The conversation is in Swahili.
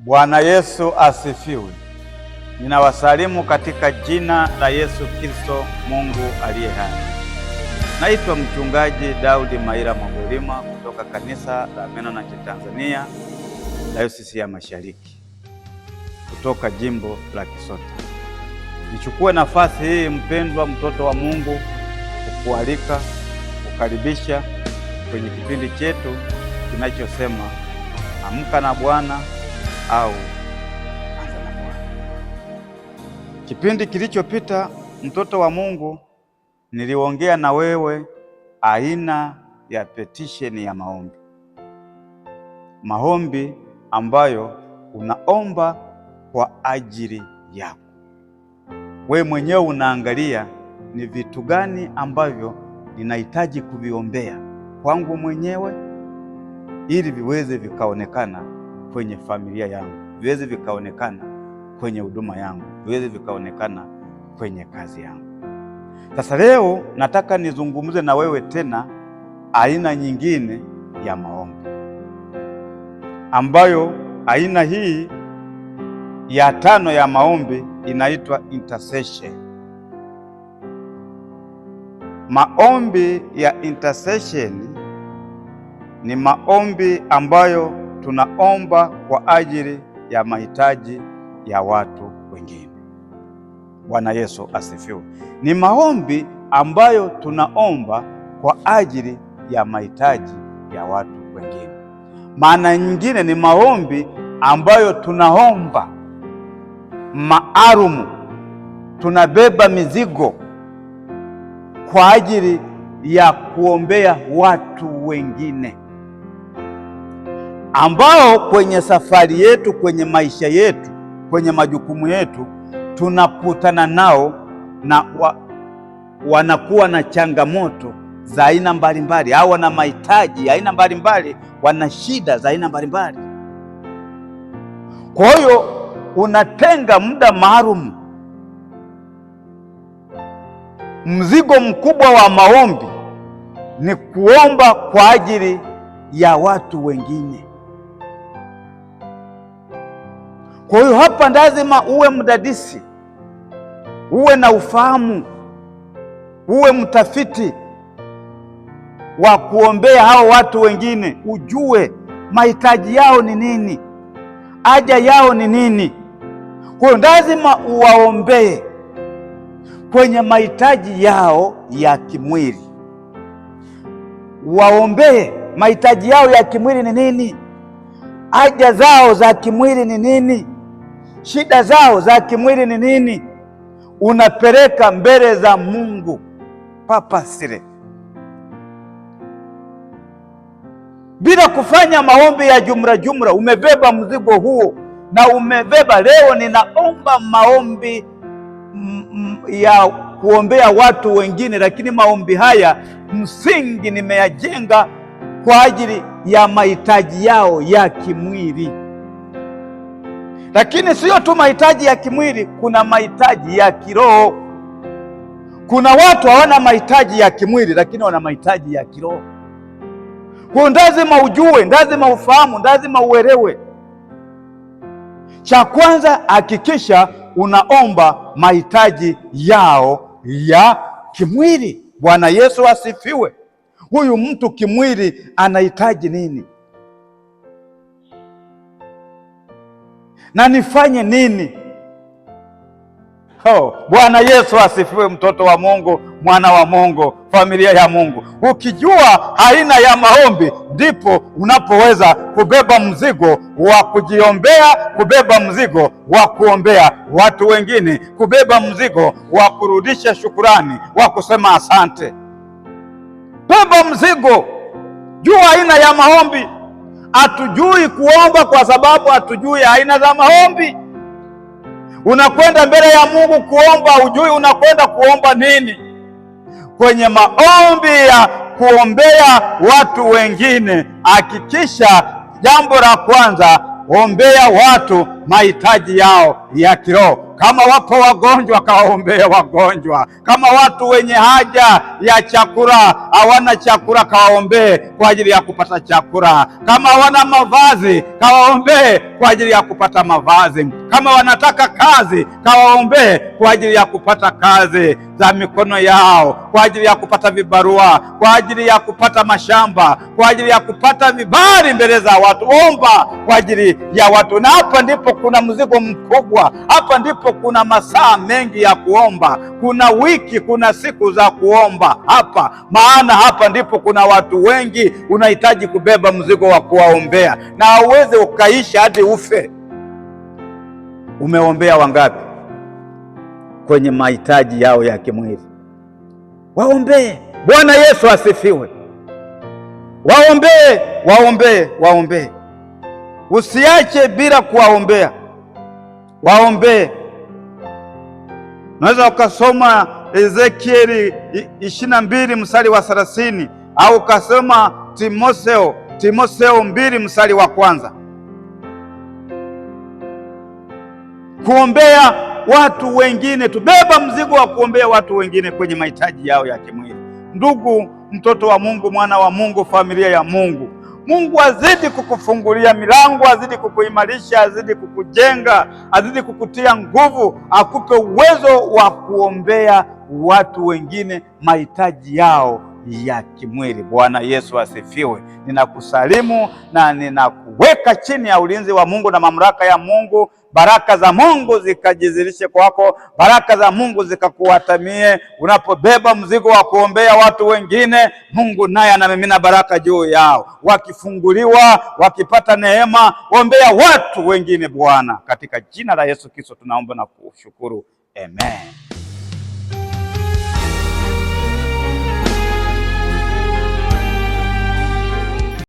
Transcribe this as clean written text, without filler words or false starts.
Bwana Yesu asifiwe. Ninawasalimu katika jina la Yesu Kristo, Mungu aliye hai. Naitwa Mchungaji Daudi Maira Magolima kutoka Kanisa la Mennonite Tanzania, Dayosisi ya Mashariki, kutoka jimbo la Kisota. Nichukue nafasi hii, mpendwa mtoto wa Mungu, kukualika, kukaribisha kwenye kipindi chetu kinachosema Amka na Bwana au Anza na Bwana. Kipindi kilichopita, mtoto wa Mungu, niliongea na wewe aina ya petition ya maombi. Maombi ambayo unaomba kwa ajili yako. Wewe mwenyewe unaangalia ni vitu gani ambavyo ninahitaji kuviombea kwangu mwenyewe ili viweze vikaonekana kwenye familia yangu, viweze vikaonekana kwenye huduma yangu, viweze vikaonekana kwenye kazi yangu. Sasa leo nataka nizungumze na wewe tena aina nyingine ya maombi, ambayo aina hii ya tano ya maombi inaitwa intercession. Maombi ya intercession ni maombi ambayo tunaomba kwa ajili ya mahitaji ya watu wengine. Bwana Yesu asifiwe. Ni maombi ambayo tunaomba kwa ajili ya mahitaji ya watu wengine. Maana nyingine ni maombi ambayo tunaomba maalumu, tunabeba mizigo kwa ajili ya kuombea watu wengine ambao kwenye safari yetu, kwenye maisha yetu, kwenye majukumu yetu tunakutana nao na wanakuwa na changamoto za aina mbalimbali, au wana mahitaji ya aina mbalimbali, wana shida za aina mbalimbali. Kwa hiyo unatenga muda maalum. Mzigo mkubwa wa maombi ni kuomba kwa ajili ya watu wengine. Kwa hiyo hapa lazima uwe mdadisi, uwe na ufahamu, uwe mtafiti wa kuombea hao watu wengine, ujue mahitaji yao ni nini, haja yao ni nini. Kwa hiyo lazima uwaombee kwenye mahitaji yao ya kimwili. Waombee mahitaji yao ya kimwili ni nini, haja zao za kimwili ni nini, shida zao za kimwili ni nini. Unapeleka mbele za Mungu papasire, bila kufanya maombi ya jumla jumla. Umebeba mzigo huo na umebeba. Leo ninaomba maombi ya kuombea watu wengine, lakini maombi haya msingi nimeyajenga kwa ajili ya mahitaji yao ya kimwili. Lakini sio tu mahitaji ya kimwili, kuna mahitaji ya kiroho. Kuna watu hawana mahitaji ya kimwili, lakini wana mahitaji ya kiroho. Kwa lazima ujue, lazima ufahamu, lazima uelewe. Cha kwanza, hakikisha unaomba mahitaji yao ya kimwili. Bwana Yesu asifiwe. Huyu mtu kimwili anahitaji nini? Na nifanye nini? Bwana Yesu asifiwe. Mtoto wa Mungu, mwana wa Mungu, familia ya Mungu, ukijua aina ya maombi, ndipo unapoweza kubeba mzigo wa kujiombea, kubeba mzigo wa kuombea watu wengine, kubeba mzigo wa kurudisha shukurani, wa kusema asante. Beba mzigo. Jua aina ya maombi. Hatujui kuomba kwa sababu hatujui aina za maombi. Unakwenda mbele ya Mungu kuomba, hujui unakwenda kuomba nini. Kwenye maombi ya kuombea watu wengine, hakikisha jambo la kwanza, ombea watu mahitaji yao ya kiroho. Kama wapo wagonjwa, kawaombee wagonjwa. Kama watu wenye haja ya chakula hawana chakula, kawaombee kwa ajili ya kupata chakula. Kama hawana mavazi, kawaombee kwa ajili ya kupata mavazi. Kama wanataka kazi, kawaombee kwa ajili ya kupata kazi za mikono yao, kwa ajili ya kupata vibarua, kwa ajili ya kupata mashamba, kwa ajili ya kupata vibali mbele za watu. Omba kwa ajili ya watu, na hapa ndipo kuna mzigo mkubwa. Hapa ndipo kuna masaa mengi ya kuomba, kuna wiki, kuna siku za kuomba hapa, maana hapa ndipo kuna watu wengi unahitaji kubeba mzigo wa kuwaombea, na hauwezi ukaisha hadi ufe. Umeombea wangapi kwenye mahitaji yao ya kimwili? Waombee. Bwana Yesu asifiwe. Waombee, waombee, waombee. Usiache bila kuwaombea, waombee. Unaweza ukasoma Ezekieli 22 mstari wa 30, au ukasoma Timotheo 2 mstari wa 1. Kuombea watu wengine, tubeba mzigo wa kuombea watu wengine kwenye mahitaji yao ya kimwili. Ndugu, mtoto wa Mungu, mwana wa Mungu, familia ya Mungu, Mungu azidi kukufungulia milango, azidi kukuimarisha, azidi kukujenga, azidi kukutia nguvu, akupe uwezo wa kuombea watu wengine mahitaji yao ya kimwili. Bwana Yesu asifiwe. Ninakusalimu na ninakuweka chini ya ulinzi wa Mungu na mamlaka ya Mungu. Baraka za Mungu zikajizilishe kwako, baraka za Mungu zikakuatamie. Unapobeba mzigo wa kuombea watu wengine, Mungu naye anamimina baraka juu yao. Wakifunguliwa, wakipata neema, ombea watu wengine Bwana. Katika jina la Yesu Kristo tunaomba na kushukuru. Amen.